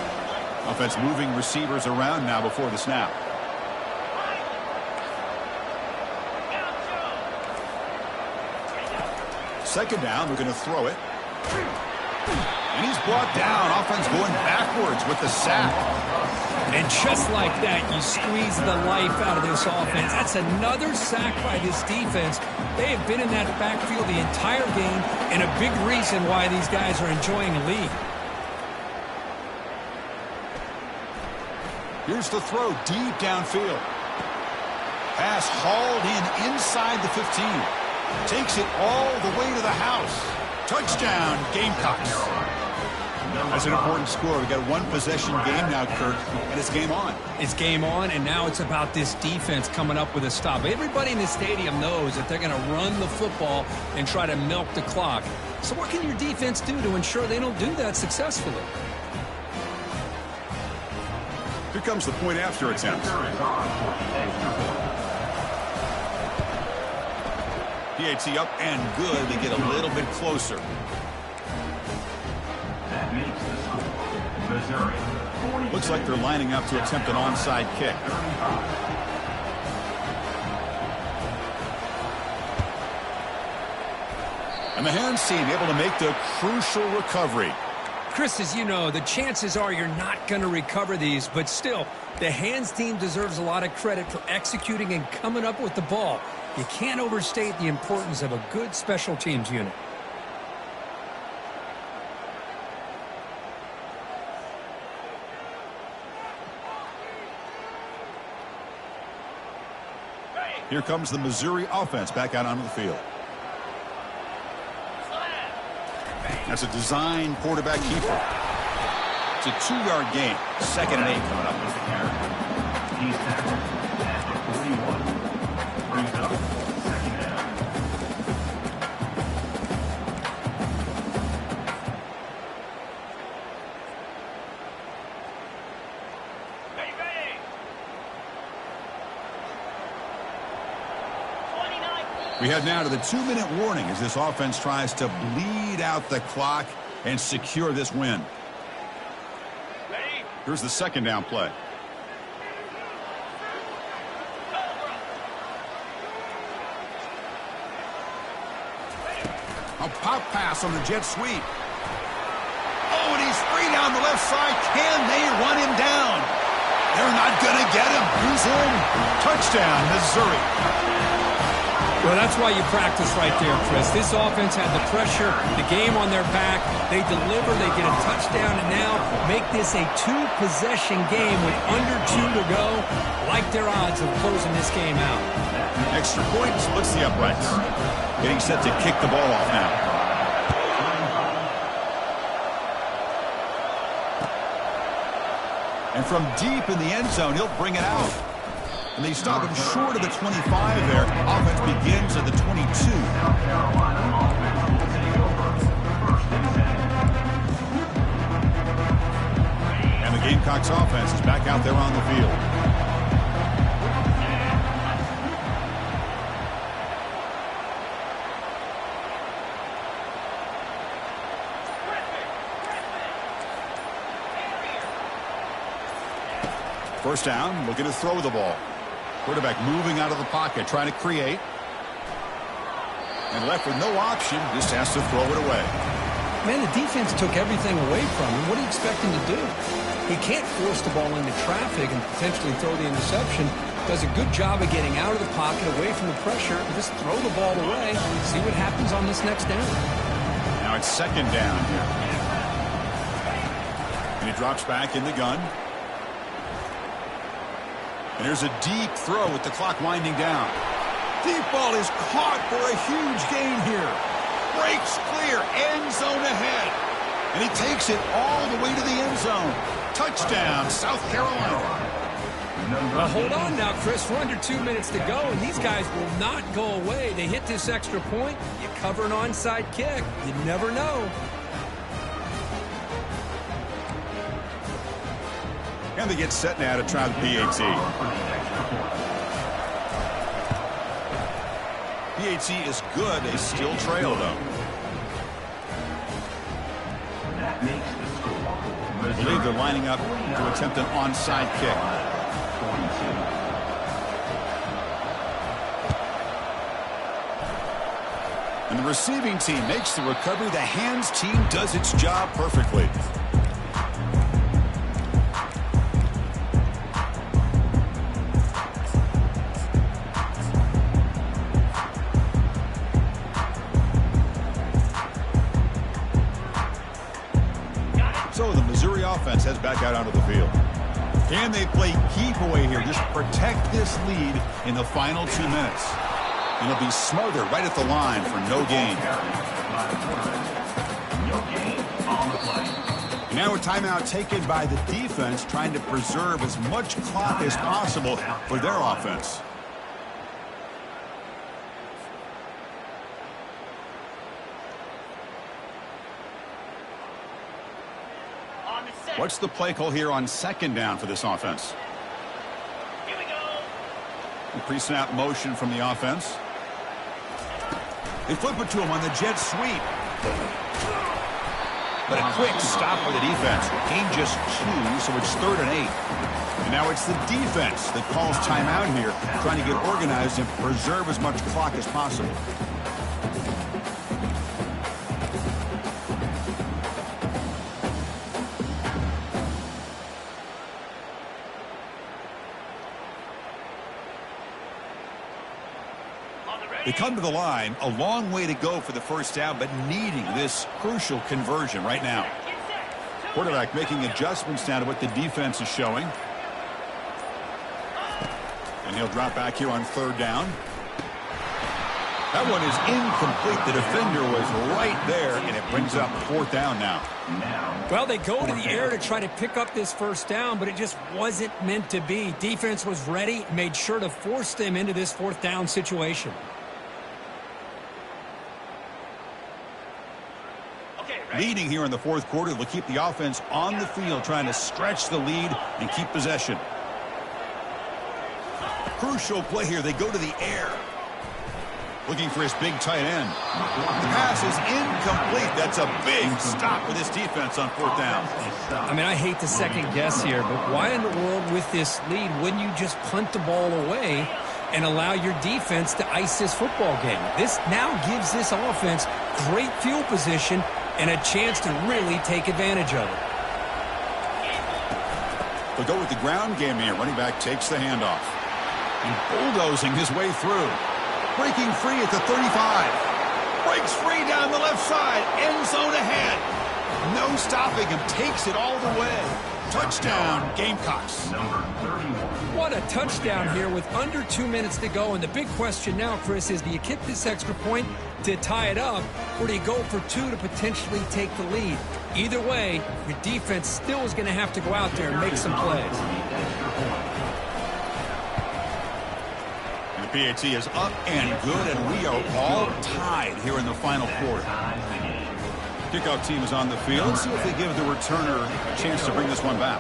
Offense moving receivers around now before the snap. Second down, we're going to throw it. And he's brought down. Offense going backwards with the sack. And just like that, you squeeze the life out of this offense. That's another sack by this defense. They have been in that backfield the entire game, and a big reason why these guys are enjoying a lead. Here's the throw deep downfield. Pass hauled in inside the 15. Takes it all the way to the house. Touchdown, Gamecocks. That's an important score. We've got a one-possession game now, Kirk, and it's game on. It's game on, and now it's about this defense coming up with a stop. Everybody in the stadium knows that they're going to run the football and try to milk the clock. So what can your defense do to ensure they don't do that successfully? Here comes the point after attempt. PAT up and good. They get a little bit closer. That makes the score. Missouri. Looks like they're lining up to attempt an onside kick. And the hands team able to make the crucial recovery. Chris, as you know, the chances are you're not going to recover these, but still, the hands team deserves a lot of credit for executing and coming up with the ball. You can't overstate the importance of a good special teams unit. Here comes the Missouri offense back out onto the field. That's a design quarterback keeper. It's a 2-yard gain. 2nd and 8 coming up with the carry. He's tackled at the 41. Brings up second down. Ready. 29. We head now to the 2-minute warning as this offense tries to bleed out the clock and secure this win. Ready. Here's the second down play. A pop pass on the jet sweep. Oh, and he's free down the left side. Can they run him down? They're not going to get him. He's in. Touchdown, Missouri. Well, that's why you practice right there, Chris. This offense had the pressure, the game on their back. They deliver, they get a touchdown, and now make this a 2-possession game with under 2 to go. Like their odds of closing this game out. Extra point splits the uprights. Getting set to kick the ball off now. And from deep in the end zone, he'll bring it out. And they stop him short of the 25 there. Offense begins at the 22. South Carolina offense will take over. First and 10. And the Gamecocks offense is back out there on the field. First down, looking to throw the ball. Quarterback moving out of the pocket, trying to create. And left with no option, just has to throw it away. Man, the defense took everything away from him. What do you expect him to do? He can't force the ball into traffic and potentially throw the interception. Does a good job of getting out of the pocket, away from the pressure, and just throw the ball away. See what happens on this next down. Now it's second down here. And he drops back in the gun. And here's a deep throw with the clock winding down. Deep ball is caught for a huge gain here. Breaks clear, end zone ahead. And he takes it all the way to the end zone. Touchdown, South Carolina. Well, hold on now, Chris. We're under 2 minutes to go, and these guys will not go away. They hit this extra point. You cover an onside kick. You never know. And they get set now to try the PAT. PAT is good. They still trail, though. That makes the score. I believe they're lining up to attempt an onside kick. 22. And the receiving team makes the recovery. The hands team does its job perfectly. So the Missouri offense heads back out onto the field. Can they play keep away here? Just protect this lead in the final 2 minutes. And it'll be smothered right at the line for no gain. No gain on the play. And now a timeout taken by the defense, trying to preserve as much clock as possible for their offense. On the set. What's the play call here on second down for this offense? Here we go. Pre-snap motion from the offense. They flip it to him on the jet sweep. But a quick stop by the defense. Gain just 2, so it's 3rd and 8. And now it's the defense that calls timeout here, trying to get organized and preserve as much clock as possible. They come to the line, a long way to go for the first down, but needing this crucial conversion right now. Quarterback making adjustments now to what the defense is showing. And he'll drop back here on 3rd down. That one is incomplete. The defender was right there, and it brings up 4th down now. Well, they go to the air to try to pick up this first down, but it just wasn't meant to be. Defense was ready, made sure to force them into this 4th down situation. Leading here in the 4th quarter will keep the offense on the field, trying to stretch the lead and keep possession. Crucial play here. They go to the air. Looking for his big tight end. The pass is incomplete. That's a big stop for this defense on 4th down. I mean, I hate to second guess here, but why in the world with this lead wouldn't you just punt the ball away and allow your defense to ice this football game? This now gives this offense great field position and a chance to really take advantage of it. They'll go with the ground game here. Running back takes the handoff. And bulldozing his way through. Breaking free at the 35. Breaks free down the left side. End zone ahead. No stopping him. Takes it all the way. Touchdown, Gamecocks. Number 31. What a touchdown here with under 2 minutes to go. And the big question now, Chris, is do you kick this extra point to tie it up, or do you go for 2 to potentially take the lead? Either way, your defense still is going to have to go out there and make some plays. And the PAT is up and good, and we are all tied here in the final quarter. Kickoff team is on the field. Let's see if they give the returner a chance to bring this one back.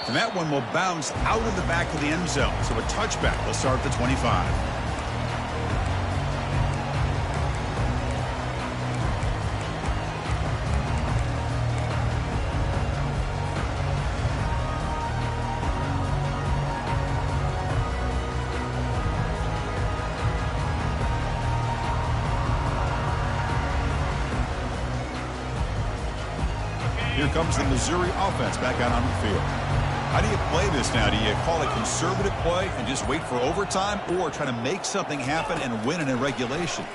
And that one will bounce out of the back of the end zone. So a touchback will start at the 25. Here comes the Missouri offense back out on the field. How do you play this now? Do you call a conservative play and just wait for overtime, or try to make something happen and win in regulation?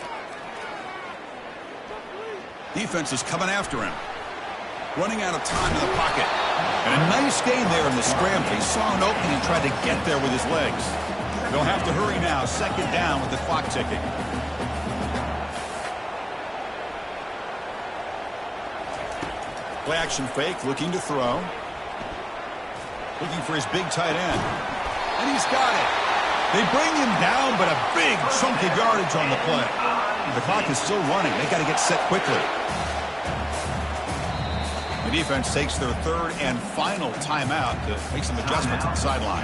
Defense is coming after him. Running out of time in the pocket. And a nice gain there in the scramble. He saw an opening and tried to get there with his legs. They'll have to hurry now. Second down with the clock ticking. Play action fake, looking to throw. Looking for his big tight end. And he's got it. They bring him down, but a big chunk of yardage on the play. The clock is still running. They got to get set quickly. The defense takes their third and final timeout to make some adjustments at the sideline.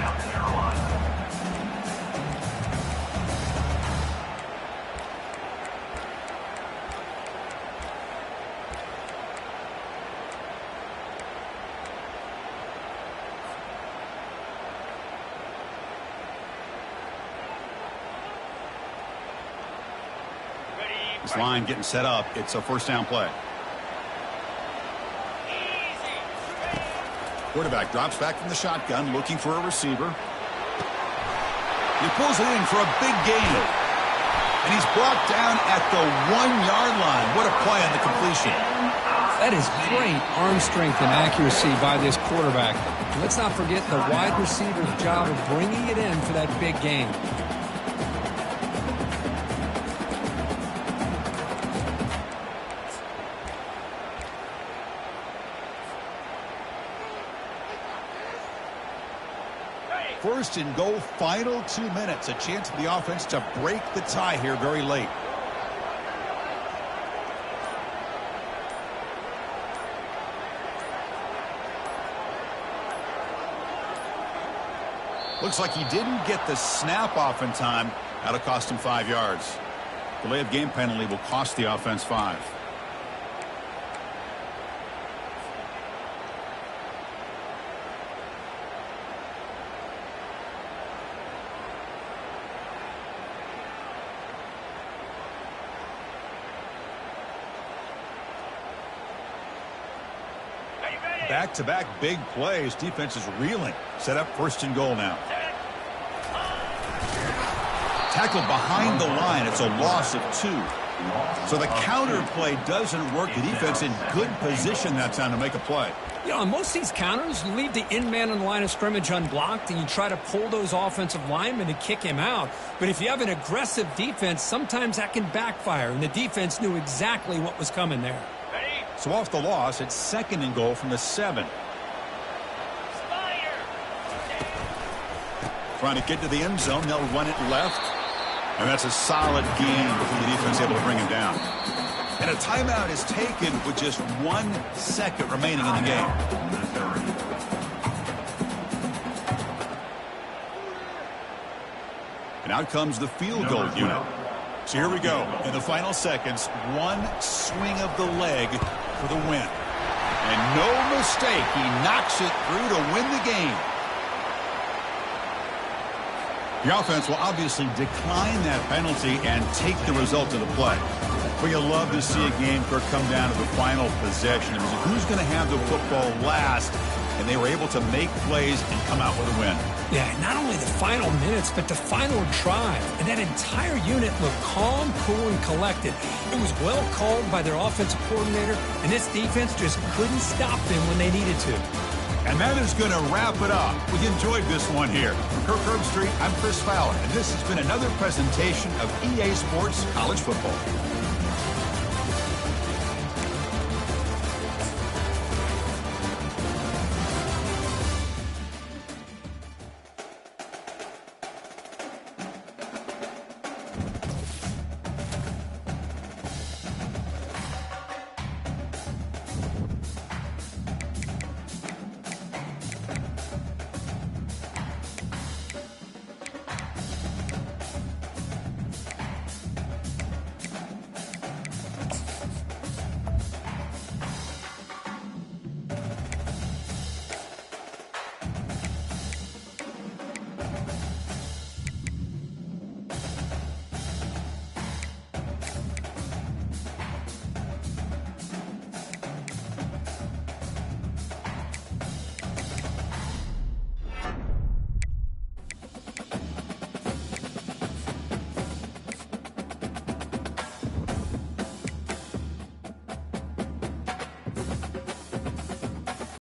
This line getting set up. It's a first down play. Quarterback drops back from the shotgun, looking for a receiver. He pulls it in for a big gain. And he's brought down at the 1-yard line. What a play on the completion. That is great arm strength and accuracy by this quarterback. Let's not forget the wide receiver's job of bringing it in for that big gain. First and goal, final 2 minutes. A chance for the offense to break the tie here very late. Looks like he didn't get the snap off in time. That'll cost him 5 yards. Delay of game penalty will cost the offense 5. Back-to-back big plays. Defense is reeling. Set up first and goal now. Tackled behind the line. It's a loss of 2. So the counter play doesn't work. The defense in good position that time to make a play. You know, on most of these counters, you leave the in man on the line of scrimmage unblocked, and you try to pull those offensive linemen to kick him out. But if you have an aggressive defense, sometimes that can backfire, and the defense knew exactly what was coming there. So off the loss, it's second and goal from the 7. Trying to get to the end zone. They'll run it left. And that's a solid gain before the defense able to bring him down. And a timeout is taken with just 1 second remaining in the game. And out comes the field goal unit. So here we go. In the final seconds, 1 swing of the leg for the win. And no mistake, he knocks it through to win the game. The offense will obviously decline that penalty and take the result of the play. But you'll love to see a game come down to the final possession. Who's going to have the football last and they were able to make plays and come out with a win. Yeah, not only the final minutes, but the final drive. And that entire unit looked calm, cool, and collected. It was well called by their offensive coordinator, and this defense just couldn't stop them when they needed to. And that is going to wrap it up. We enjoyed this one here. From Kirk Herbstreit, I'm Chris Fowler, and this has been another presentation of EA Sports College Football.